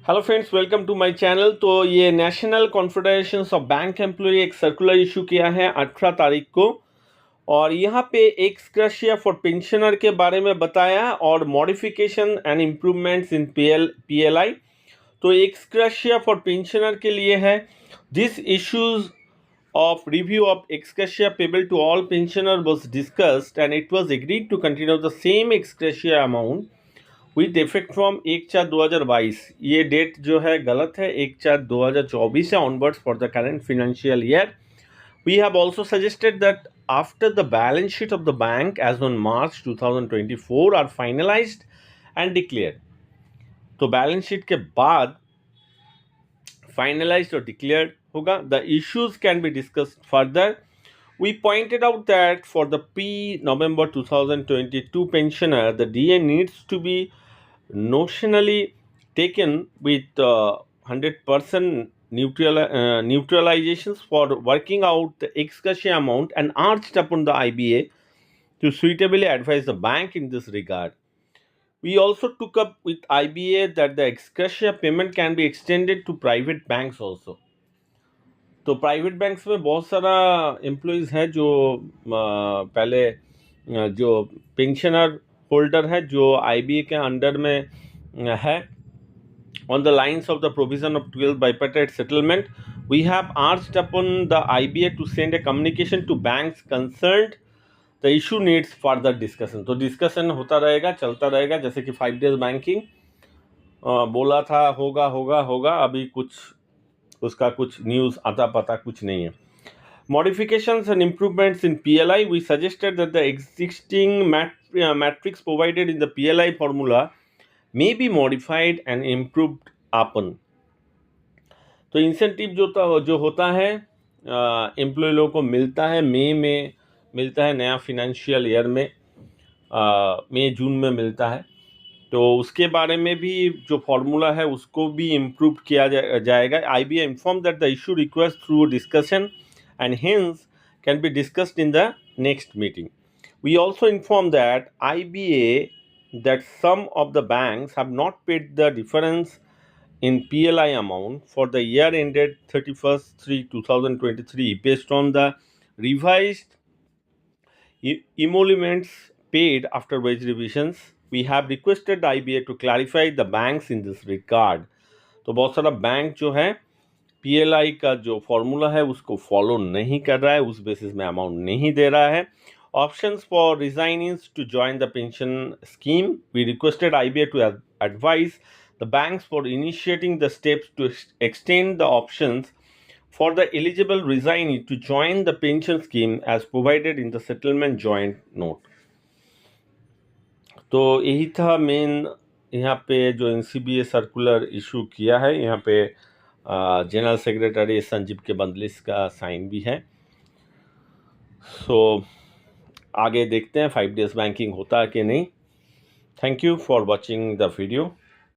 Hello friends, welcome to my channel. तो ये national confederation of bank employ एक circular issue किया है 18 तारीख को, और यहाँ पे एक्स ग्रेशिया फॉर पेंशनर के बारे में बताया और modification and improvements in PLI. तो एक्स ग्रेशिया फॉर पेंशनर के लिए है this issues of review of ex gratia payable to all pensioner was discussed and it was agreed to continue the same ex gratia amount with effect from 1/4/2022। ये date जो है गलत है, 1/4/2024 से onwards for the current financial year. We have also suggested that after the balance sheet of the bank as on March 2024 are finalised and declare. तो balance sheet के बाद finalised और डिक्लेयर्ड होगा। The issues can be discussed further. We pointed out that for the pre-November 2022 pensioner, the DA needs to be notionally taken with 100% neutralizations for working out the ex gratia amount and urged upon the IBA to suitably advise the bank in this regard. We also took up with IBA that the ex gratia payment can be extended to private banks also. तो private banks में बहुत सारा employees है जो पहले जो pensioner holder है जो आईबीए के अंडर में है। On the lines of the provision of 12 bipartite settlement, we have urged upon the IBA to send a communication to banks concerned. The issue needs further discussion. तो discussion होता रहेगा, चलता रहेगा। जैसे कि 5 days बैंकिंग बोला था होगा होगा होगा, अभी कुछ उसका कुछ न्यूज़ आता पता कुछ नहीं है। Modifications and improvements in PLI, we suggested that the existing matrix provided in the PLI formula may be modified and improved upon. तो इंसेंटिव जो होता है एम्प्लॉय लोगों को मिलता है, मई में मिलता है, नया फिनेंशियल ईयर में मई जून में मिलता है। तो उसके बारे में भी जो फॉर्मूला है उसको भी इम्प्रूव किया जाएगा। IBA informed that the issue requires through discussion and hence can be discussed in the next meeting. We also informed that IBA that some of the banks have not paid the difference in PLI amount for the year ended 31/3/2023 based on the revised emoluments paid after wage revisions. We have requested the IBA to clarify the banks in this regard. तो बहुत सारा bank जो है PLI का जो formula है उसको follow नहीं कर रहा है, उस बेसिस में अमाउंट नहीं दे रहा है। Options for resignees to join the pension scheme. We requested IBA to advise the banks for initiating the steps to extend the options for the eligible resignee to join the pension scheme as provided in the settlement joint note. तो यही था main यहाँ पे जो NCBA circular issue किया है। यहाँ पे जनरल सेक्रेटरी संजीव के बंदलिस का साइन भी है। सो आगे देखते हैं 5 days बैंकिंग होता है कि नहीं। Thank you for watching the video.